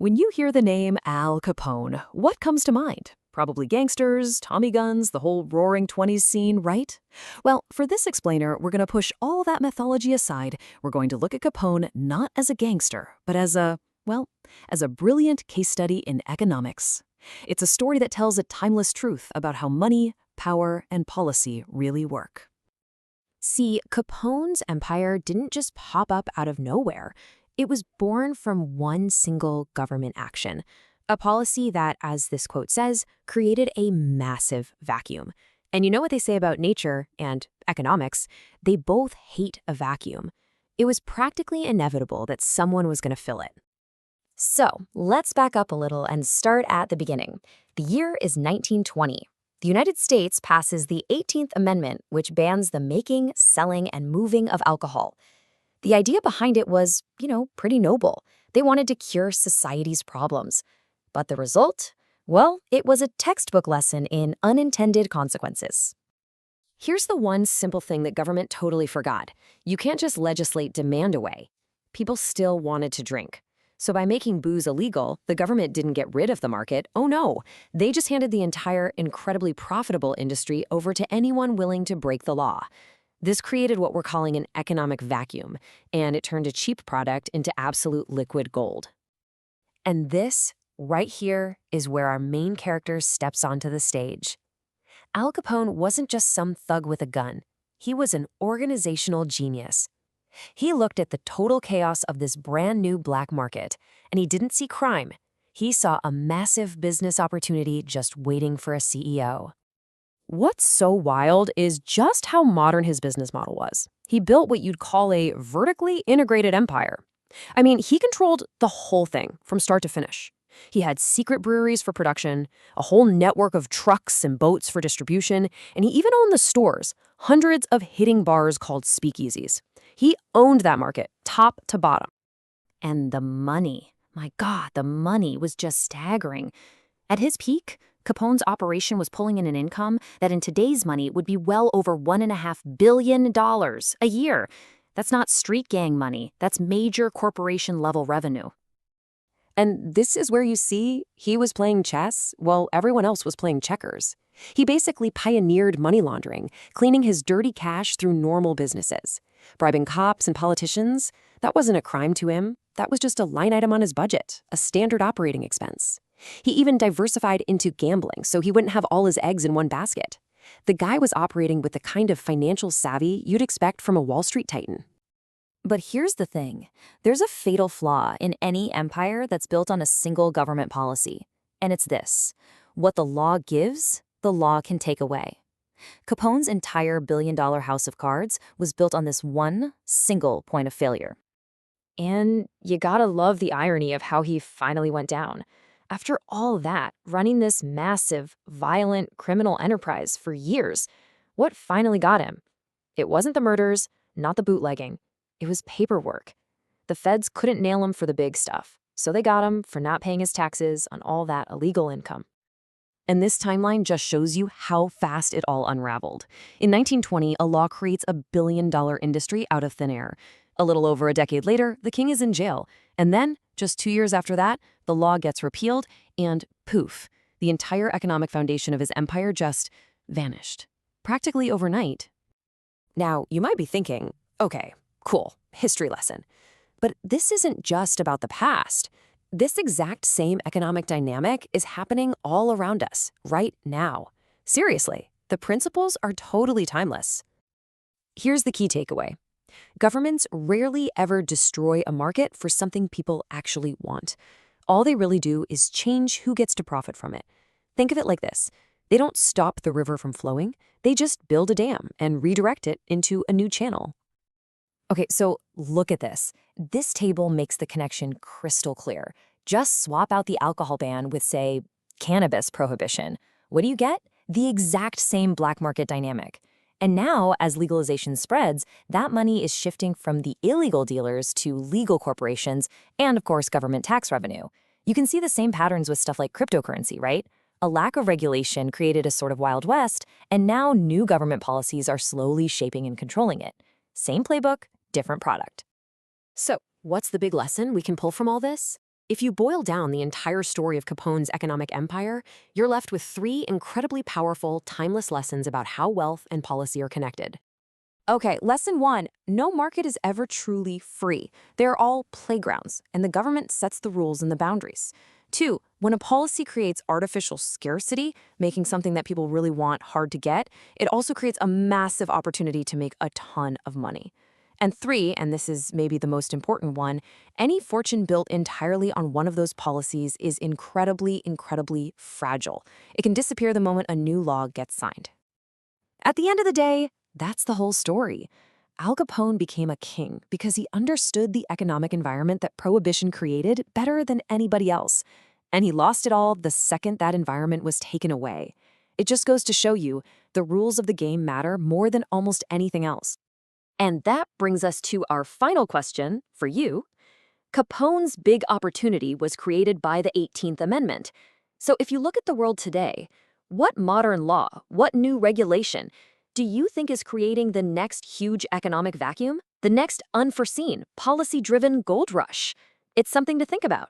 When you hear the name Al Capone, what comes to mind? Probably gangsters, Tommy guns, the whole roaring 20s scene, right? Well, for this explainer, we're going to push all that mythology aside. We're going to look at Capone not as a gangster, but as a brilliant case study in economics. It's a story that tells a timeless truth about how money, power, and policy really work. See, Capone's empire didn't just pop up out of nowhere. It was born from one single government action, a policy that, as this quote says, created a massive vacuum. And you know what they say about nature and economics? They both hate a vacuum. It was practically inevitable that someone was going to fill it. So, let's back up a little and start at the beginning. The year is 1920. The United States passes the 18th Amendment, which bans the making, selling, and moving of alcohol. The idea behind it was, pretty noble. They wanted to cure society's problems. But the result? Well, it was a textbook lesson in unintended consequences. Here's the one simple thing that government totally forgot. You can't just legislate demand away. People still wanted to drink. So by making booze illegal, the government didn't get rid of the market. Oh no, they just handed the entire incredibly profitable industry over to anyone willing to break the law. This created what we're calling an economic vacuum, and it turned a cheap product into absolute liquid gold. And this, right here, is where our main character steps onto the stage. Al Capone wasn't just some thug with a gun. He was an organizational genius. He looked at the total chaos of this brand new black market, and he didn't see crime. He saw a massive business opportunity just waiting for a CEO. What's so wild is just how modern his business model was. He built what you'd call a vertically integrated empire. I mean, he controlled the whole thing from start to finish. He had secret breweries for production, a whole network of trucks and boats for distribution, and he even owned the stores, hundreds of hitting bars called speakeasies. He owned that market, top to bottom. And the money, my God, the money was just staggering. At his peak, Capone's operation was pulling in an income that in today's money would be well over $1.5 billion a year. That's not street gang money, that's major corporation level revenue. And this is where you see he was playing chess while everyone else was playing checkers. He basically pioneered money laundering, cleaning his dirty cash through normal businesses. Bribing cops and politicians, that wasn't a crime to him. That was just a line item on his budget, a standard operating expense. He even diversified into gambling so he wouldn't have all his eggs in one basket. The guy was operating with the kind of financial savvy you'd expect from a Wall Street titan. But here's the thing. There's a fatal flaw in any empire that's built on a single government policy. And it's this. What the law gives, the law can take away. Capone's entire billion-dollar house of cards was built on this one single point of failure. And you gotta love the irony of how he finally went down. After all that, running this massive, violent criminal enterprise for years, what finally got him? It wasn't the murders, not the bootlegging. It was paperwork. The feds couldn't nail him for the big stuff, so they got him for not paying his taxes on all that illegal income. And this timeline just shows you how fast it all unraveled. In 1920, a law creates a billion-dollar industry out of thin air. A little over a decade later, the king is in jail. And then, just 2 years after that, the law gets repealed, and poof, the entire economic foundation of his empire just vanished. Practically overnight. Now, you might be thinking, okay, cool, history lesson. But this isn't just about the past. This exact same economic dynamic is happening all around us, right now. Seriously, the principles are totally timeless. Here's the key takeaway. Governments rarely ever destroy a market for something people actually want. All they really do is change who gets to profit from it. Think of it like this. They don't stop the river from flowing. They just build a dam and redirect it into a new channel. Okay, so look at this. This table makes the connection crystal clear. Just swap out the alcohol ban with, say, cannabis prohibition. What do you get? The exact same black market dynamic. And now, as legalization spreads, that money is shifting from the illegal dealers to legal corporations and, of course, government tax revenue. You can see the same patterns with stuff like cryptocurrency, right? A lack of regulation created a sort of Wild West, and now new government policies are slowly shaping and controlling it. Same playbook, different product. So, what's the big lesson we can pull from all this? If you boil down the entire story of Capone's economic empire, you're left with three incredibly powerful, timeless lessons about how wealth and policy are connected. Okay, lesson one, no market is ever truly free. They're all playgrounds, and the government sets the rules and the boundaries. Two, when a policy creates artificial scarcity, making something that people really want hard to get, it also creates a massive opportunity to make a ton of money. And three, and this is maybe the most important one, any fortune built entirely on one of those policies is incredibly, incredibly fragile. It can disappear the moment a new law gets signed. At the end of the day, that's the whole story. Al Capone became a king because he understood the economic environment that Prohibition created better than anybody else. And he lost it all the second that environment was taken away. It just goes to show you, the rules of the game matter more than almost anything else. And that brings us to our final question for you. Capone's big opportunity was created by the 18th Amendment. So if you look at the world today, what modern law, what new regulation do you think is creating the next huge economic vacuum? The next unforeseen, policy-driven gold rush? It's something to think about.